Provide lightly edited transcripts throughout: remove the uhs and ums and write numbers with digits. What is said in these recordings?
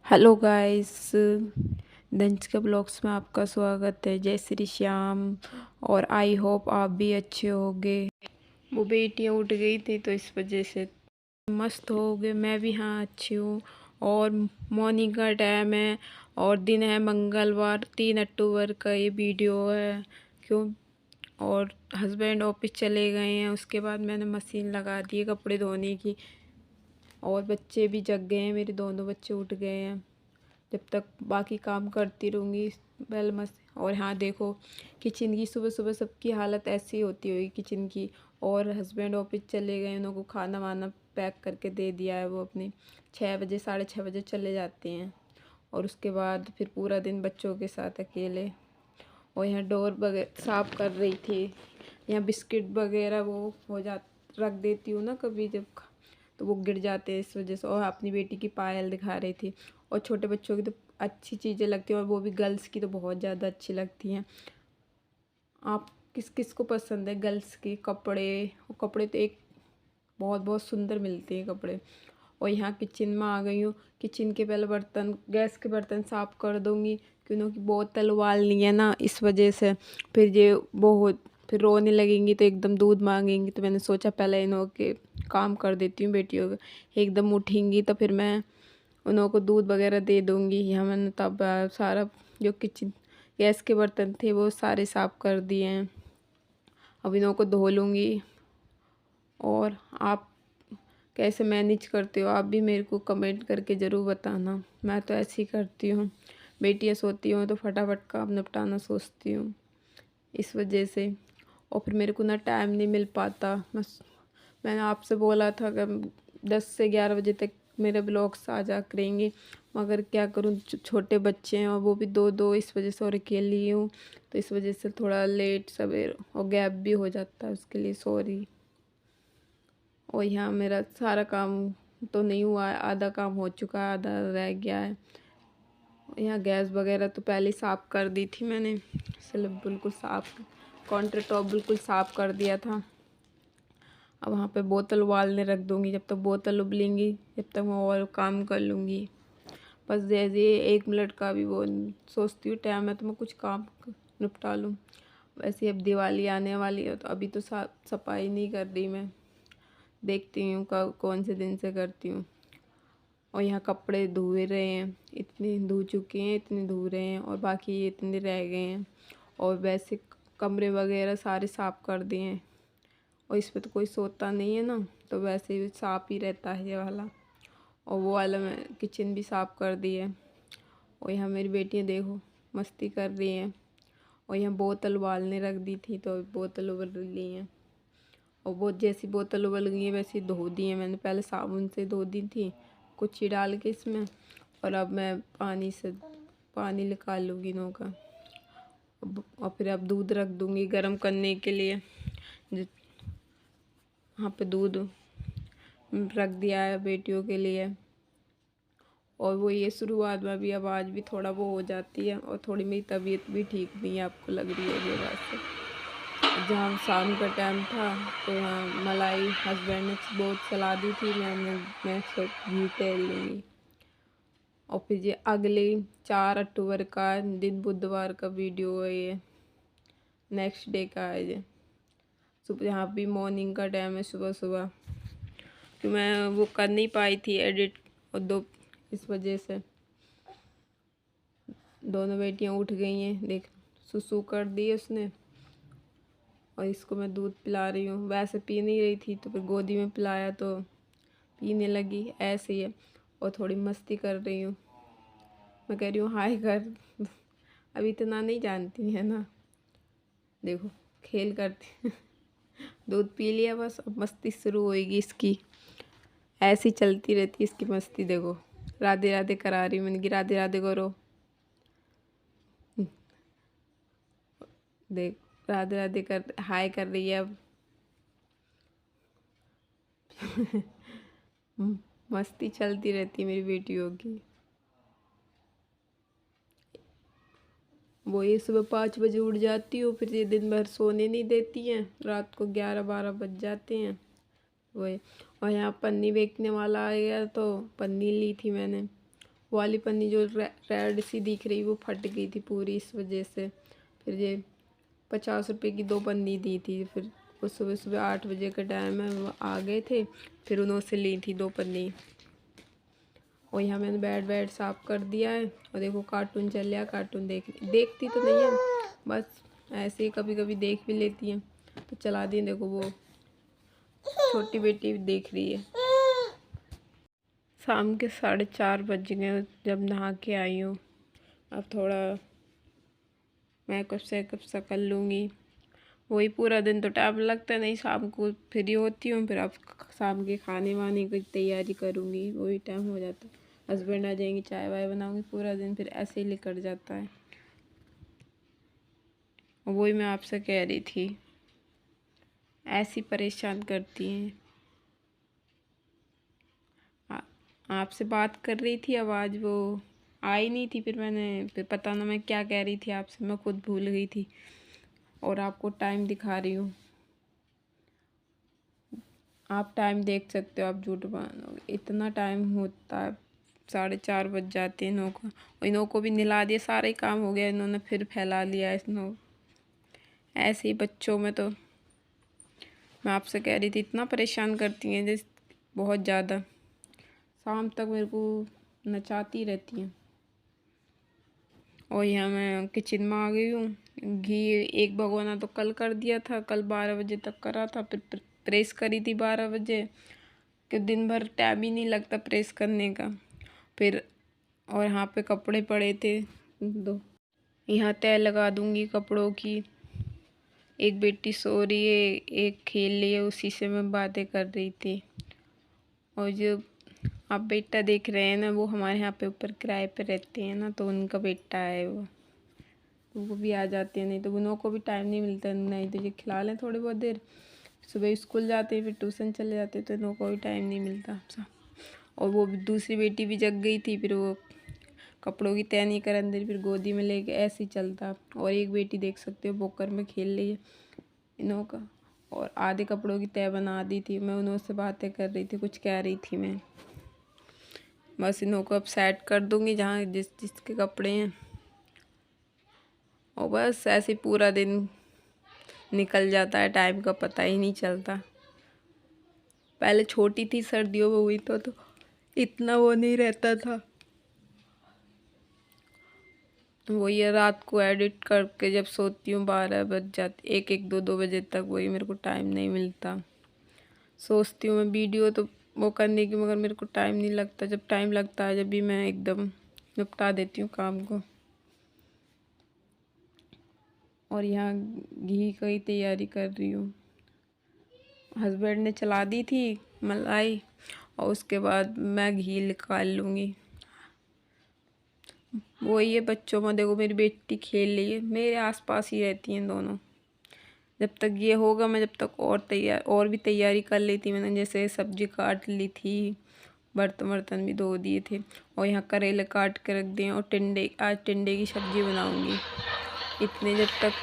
Hello guys, दंच के blogs में आपका स्वागत है। जय श्री श्याम। और आई होप आप भी अच्छे होगे। वो बेटियां उठ गई थी तो इस वजह से मस्त हो गए। मैं भी हाँ अच्छी हूँ। और मॉर्निंग का टाइम है और दिन है मंगलवार, 3 अक्टूबर का ये वीडियो है। क्यों? और हस्बैंड ऑफिस चले गए हैं। उसके बाद मैंने मशीन लगा दी है कपड़े धोने की। और बच्चे भी जग गए हैं, मेरे दोनों बच्चे उठ गए हैं। जब तक बाकी काम करती रहूँगी बेल मस। और हाँ देखो, किचन की सुबह सुबह सबकी हालत ऐसी होती होगी किचन की। और हस्बैंड ऑफिस चले गए, उनको खाना वाना पैक करके दे दिया है। वो अपने 6 बजे 6:30 बजे चले जाते हैं। और उसके बाद फिर पूरा दिन बच्चों के साथ अकेले। और यहाँ डोर वगैरह साफ़ कर रही थी। यहाँ बिस्किट वगैरह वो हो जा रख देती हूँ ना कभी जब तो वो गिर जाते हैं इस वजह से। और अपनी बेटी की पायल दिखा रही थी। और छोटे बच्चों की तो अच्छी चीज़ें लगती हैं और वो भी गर्ल्स की तो बहुत ज़्यादा अच्छी लगती हैं। आप किस किस को पसंद है गर्ल्स के कपड़े? वो कपड़े तो एक बहुत बहुत सुंदर मिलते हैं कपड़े। और यहाँ किचन में आ गई हूँ। किचन के पहले बर्तन, गैस के बर्तन साफ़ कर दूँगी क्योंकि बोतल उबालनी है ना, इस वजह से। फिर ये वो फिर रोने लगेंगी तो एकदम दूध मांगेंगी। तो मैंने सोचा पहले इन्हों के काम कर देती हूँ बेटियों का। एकदम उठेंगी तो फिर मैं उन्हों को दूध वगैरह दे दूँगी। यहाँ मैंने तब सारा जो किचन गैस के बर्तन थे वो सारे साफ़ कर दिए हैं। अब इन्हों को धो लूँगी। और आप कैसे मैनेज करते हो? आप भी मेरे को कमेंट करके ज़रूर बताना। मैं तो ऐसे ही करती हूँ। बेटियाँ सोती हूँ तो फटाफट काम निपटाना सोचती हूँ, इस वजह से। और फिर मेरे को ना टाइम नहीं मिल पाता। बस मैंने आपसे बोला था कि 10 से 11 बजे तक मेरे ब्लॉग्स आ जा करेंगे, मगर क्या करूँ, छोटे बच्चे हैं और वो भी दो दो, इस वजह से। और अकेली हूँ तो इस वजह से थोड़ा लेट सवेर और गैप भी हो जाता है, उसके लिए सॉरी। और यहाँ मेरा सारा काम तो नहीं हुआ है, आधा काम हो चुका है, आधा रह गया है। यहाँ गैस वगैरह तो पहले साफ़ कर दी थी मैंने। स्लैब बिल्कुल साफ़, काउंटर टॉप बिल्कुल साफ़ कर दिया था। अब वहाँ पे बोतल उबालने रख दूँगी। जब तक बोतल उबलेंगी जब तक मैं और काम कर लूँगी। बस जैसे 1 मिनट का भी वो सोचती हूँ टाइम है तो मैं कुछ काम निपटा लूँ। वैसे अब दिवाली आने वाली है तो अभी तो सफाई नहीं कर रही मैं, देखती हूँ कौन से दिन से करती हूँ। और यहाँ कपड़े धो रहे हैं, इतने धो चुके हैं, इतने धो रहे हैं और बाकी ये इतने रह गए हैं। और वैसे कमरे वगैरह सारे साफ़ कर दिए हैं। और इस पे तो कोई सोता नहीं है ना, तो वैसे भी साफ़ ही रहता है ये वाला। और वो वाला मैं किचन भी साफ़ कर दी है। और यहाँ मेरी बेटियाँ देखो मस्ती कर रही हैं। और यहाँ बोतल उबालने रख दी थी तो बोतल उबल रही हैं। और वो जैसी बोतल उबल गई है वैसे धो दी है मैंने। पहले साबुन से धो दी थी कुछ ही डाल के इसमें। और अब मैं पानी निकाल लूँगी इनों का। और फिर अब दूध रख दूँगी गर्म करने के लिए। वहाँ पे दूध रख दिया है बेटियों के लिए। और वो ये शुरुआत में भी आवाज़ भी थोड़ा वो हो जाती है और थोड़ी मेरी तबीयत भी ठीक नहीं है, आपको लग रही है ये बात से। जहाँ शाम का टाइम था तो यहाँ मलाई हस्बैंड ने बहुत सलाह दी थी, मैं सब घी तेल लूँगी। और फिर ये अगले 4 अक्टूबर का दिन बुधवार का वीडियो है ये, नेक्स्ट डे का है ये। सुबह यहाँ भी मॉर्निंग का टाइम है, सुबह सुबह। तो मैं वो कर नहीं पाई थी एडिट और इस वजह से। दोनों बेटियां उठ गई हैं, देख सुसु कर दी उसने। और इसको मैं दूध पिला रही हूँ। वैसे पी नहीं रही थी तो फिर गोदी में पिलाया तो पीने लगी, ऐसे ही है। और थोड़ी मस्ती कर रही हूँ। मैं कह रही हूँ हाय कर। अभी इतना नहीं जानती है ना, देखो खेल करती। दूध पी लिया बस, अब मस्ती शुरू होएगी इसकी। ऐसी चलती रहती है इसकी मस्ती। देखो राधे राधे करा रही, मैंने कि राधे राधे करो। देख राधे राधे कर हाय कर रही है अब। मस्ती चलती रहती है मेरी बेटियों की। वो ये सुबह 5 बजे उठ जाती हूँ, फिर ये दिन भर सोने नहीं देती हैं। रात को 11-12 बज जाते हैं वही। और यहाँ पन्नी बेचने वाला आ गया तो पन्नी ली थी मैंने। वो वाली पन्नी जो रेड सी दिख रही वो फट गई थी पूरी, इस वजह से। फिर ये 50 रुपये की 2 पन्नी दी थी। फिर वो सुबह सुबह 8 बजे का टाइम है, वो आ गए थे, फिर उन्होंने से ली थी 2 पन्नी। और यहाँ मैंने बेड साफ़ कर दिया है। और देखो कार्टून चल रहा, कार्टून देखती तो नहीं है, बस ऐसे ही कभी कभी देख भी लेती हैं, तो चला दी। देखो वो छोटी बेटी देख रही है। शाम के 4:30 बज गए जब नहा के आई हूँ। अब थोड़ा मेकअप सेकअप सा कर लूँगी। वही पूरा दिन तो टाइम लगता नहीं, शाम को फ्री होती हूँ, फिर अब शाम के खाने वाने की तैयारी करूँगी, वही टाइम हो जाता है। हस्बैंड आ जाएंगे, चाय वाय बनाऊँगी, पूरा दिन फिर ऐसे ही निकल जाता है। वही मैं आपसे कह रही थी, ऐसी परेशान करती हैं। आपसे बात कर रही थी, आवाज़ वो आई नहीं थी, फिर पता ना मैं क्या कह रही थी आपसे, मैं खुद भूल गई थी। और आपको टाइम दिखा रही हूँ, आप टाइम देख सकते हो, आप झूठ मानोगे इतना टाइम होता है। 4:30 बज जाते हैं इन्हों को, और इन्हों को भी नहला दिया, सारा ही काम हो गया, इन्होंने फिर फैला लिया इसनो। ऐसे ही बच्चों में तो मैं आपसे कह रही थी, इतना परेशान करती हैं जिस बहुत ज़्यादा, शाम तक मेरे को नचाती रहती हैं। और यहाँ मैं किचन में आ गई हूँ। घी एक भगोना तो कल कर दिया था, कल 12 बजे तक करा था, फिर प्रेस करी थी 12 बजे, कि दिन भर टाइम ही नहीं लगता प्रेस करने का। फिर और यहाँ पे कपड़े पड़े थे 2, यहाँ तय लगा दूँगी कपड़ों की। एक बेटी सो रही है, एक खेल रही है, उसी से मैं बातें कर रही थी। और जो आप बेटा देख रहे हैं ना, वो हमारे यहाँ पे ऊपर किराए पे रहते हैं ना, तो उनका बेटा है वो, तो वो भी आ जाते हैं, नहीं तो उन्हों को भी टाइम नहीं मिलता, नहीं तो ये खिला लें थोड़ी बहुत देर। सुबह स्कूल जाते हैं, फिर ट्यूशन चले जाते हैं, तो इन्हों को भी टाइम नहीं मिलता। और वो दूसरी बेटी भी जग गई थी, फिर वो कपड़ों की तय नहीं कर अंदर, फिर गोदी में लेके ऐसे ही चलता। और एक बेटी देख सकते हो बोकर में खेल रही है इन्हों का। और आधे कपड़ों की तय बना दी थी, मैं उन्हों से बातें कर रही थी, कुछ कह रही थी मैं। बस इन्हों को अब सेट कर दूँगी जहाँ जिसके कपड़े हैं। और बस ऐसे पूरा दिन निकल जाता है, टाइम का पता ही नहीं चलता। पहले छोटी थी, सर्दियों में हुई तो इतना वो नहीं रहता था। वही रात को एडिट करके जब सोती हूँ 12 बज जाते, 1-2 बजे तक, वही मेरे को टाइम नहीं मिलता। सोचती हूँ मैं वीडियो तो वो करने की, मगर मेरे को टाइम नहीं लगता। जब टाइम लगता है, जब भी मैं एकदम निपटा देती हूँ काम को। और यहाँ घी की तैयारी कर रही हूँ। हस्बैंड ने चला दी थी मलाई, और उसके बाद मैं घी निकाल लूँगी। वही है बच्चों में, देखो मेरी बेटी खेल रही है, मेरे आसपास ही रहती हैं दोनों। जब तक ये होगा, मैं जब तक और भी तैयारी कर लेती। मैंने जैसे सब्जी काट ली थी, बर्तन वर्तन भी धो दिए थे, और यहाँ करेले काट के रख दिए। और आज टिंडे की सब्ज़ी बनाऊँगी। इतने जब तक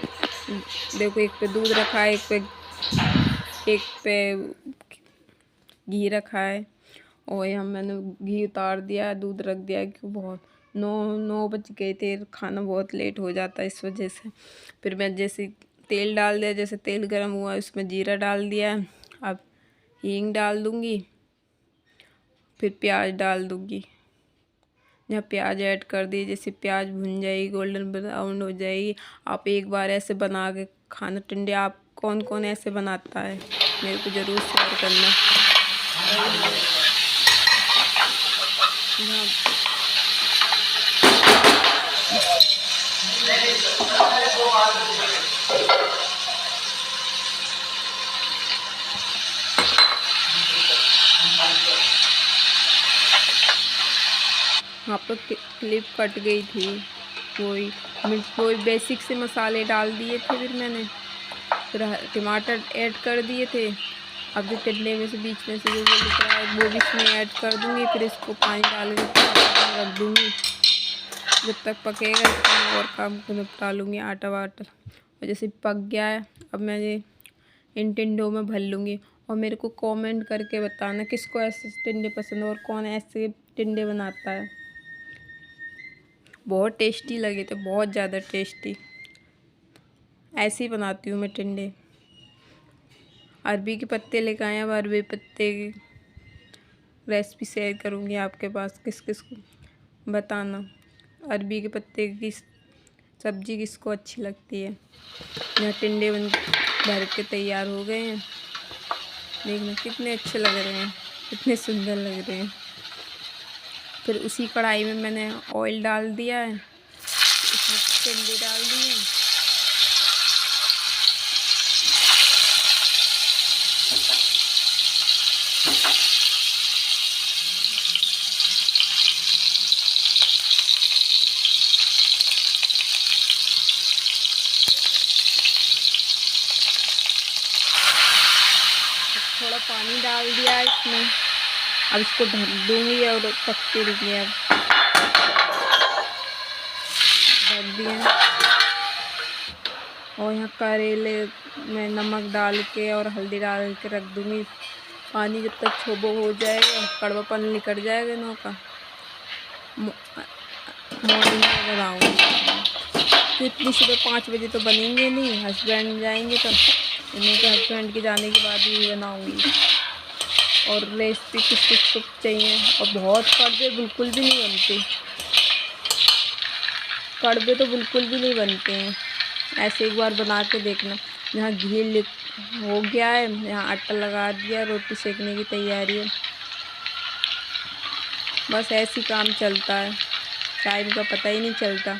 देखो, एक पे दूध रखा है, एक पे घी रखा है। और यहाँ मैंने घी उतार दिया, दूध रख दिया, क्यों बहुत 9 बज गए थे, खाना बहुत लेट हो जाता है, इस वजह से। फिर मैं जैसे तेल डाल दिया, जैसे तेल गर्म हुआ उसमें जीरा डाल दिया। अब हींग डाल दूँगी, फिर प्याज डाल दूँगी। जहाँ प्याज ऐड कर दिए, जैसे प्याज भुन जाएगी, गोल्डन ब्राउन हो जाएगी, आप एक बार ऐसे बना के खाना टिंडे। आप कौन कौन ऐसे बनाता है, मेरे को ज़रूर शेयर करना। यहाँ पर क्लिप कट गई थी, वही बेसिक से मसाले डाल दिए थे। फिर मैंने टमाटर ऐड कर दिए थे। अब जो टिंडे में से बीच में से जो निकल रहा है, वो भी इसमें ऐड कर दूँगी। फिर इसको पानी डाल के रख दूँगी, जब तक पकेगा इसमें और काम को निपटा लूँगी, आटा वाटा। और जैसे पक गया है, अब मैं ये इन टिंडों में भर लूँगी। और मेरे को कमेंट करके बताना किसको ऐसे टिंडे पसंद है, और कौन ऐसे टिंडे बनाता है। बहुत टेस्टी लगे थे, बहुत ज़्यादा टेस्टी। ऐसे ही बनाती हूँ मैं टिंडे। अरबी के पत्ते लेकर आए, अब अरबी पत्ते की रेसिपी शेयर करूँगी आपके पास, किस किस को बताना अरबी के पत्ते की सब्ज़ी किसको अच्छी लगती है। यहाँ टिंडे भर के तैयार हो गए हैं, देखना कितने अच्छे लग रहे हैं, कितने सुंदर लग रहे हैं। फिर उसी कढ़ाई में मैंने ऑयल डाल दिया है, इसमें टिंडे डाल दिए। थोड़ा पानी डाल दिया इसमें, अब इसको ढक दूँगी और पकते रहिए। अब ढक दिए और यहाँ करेले में नमक डाल के और हल्दी डाल के रख दूँगी। पानी जब तक छोबो हो जाएगा, कड़वापन निकल जाएगा इनों का, मॉर्निंग में बनाऊँगी। तो इतनी सुबह 5 बजे तो बनेंगे नहीं, हस्बैंड जाएंगे तब, इन्हीं के हस्बैंड के जाने के बाद ही बनाऊँगी। और रेसिपी किस किस को चाहिए। और बहुत कड़वे बिल्कुल भी नहीं बनते, कड़वे तो बिल्कुल भी नहीं बनते हैं। ऐसे एक बार बना के देखना। यहाँ घी हो गया है, यहाँ आटा लगा दिया, रोटी सेकने की तैयारी है। बस ऐसे ही काम चलता है, टाइम का पता ही नहीं चलता।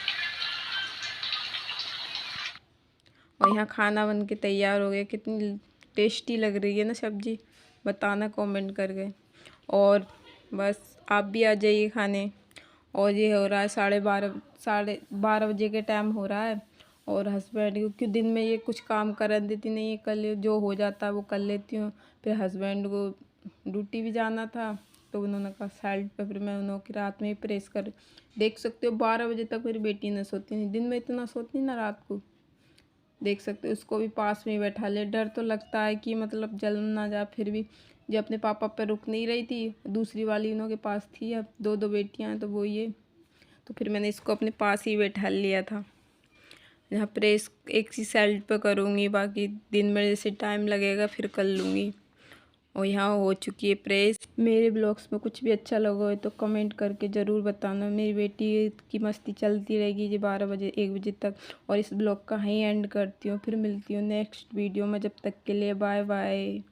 और यहाँ खाना बन के तैयार हो गया। कितनी टेस्टी लग रही है ना सब्ज़ी, बताना कमेंट करके। और बस आप भी आ जाइए खाने। और ये हो रहा है 12:30 बजे के टाइम हो रहा है। और हस्बैंड क्योंकि दिन में ये कुछ काम कर देती नहीं है, कल जो हो जाता है वो कर लेती हूँ। फिर हस्बैंड को ड्यूटी भी जाना था, तो उन्होंने कहा साइड पर, फिर मैं उन्होंने की रात में ही प्रेस कर देख सकते हो 12 बजे तक मेरी बेटी न सोती नहीं, दिन में इतना सोती ना, रात को देख सकते हो। उसको भी पास में ही बैठा ले, डर तो लगता है कि मतलब जल ना जा, फिर भी जो अपने पापा पे रुक नहीं रही थी, दूसरी वाली उन्हों के पास थी। अब 2 बेटियां हैं तो वो ये, तो फिर मैंने इसको अपने पास ही बैठा लिया था। यहाँ प्रेस एक ही साइड पे करूँगी, बाकी दिन में जैसे टाइम लगेगा फिर कर लूँगी। और यहाँ हो चुकी है प्रेस। मेरे ब्लॉग्स में कुछ भी अच्छा लगा हो तो कमेंट करके ज़रूर बताना। मेरी बेटी की मस्ती चलती रहेगी जी 12 बजे 1 बजे तक। और इस ब्लॉग का ही एंड करती हूँ, फिर मिलती हूँ नेक्स्ट वीडियो में। जब तक के लिए बाय बाय।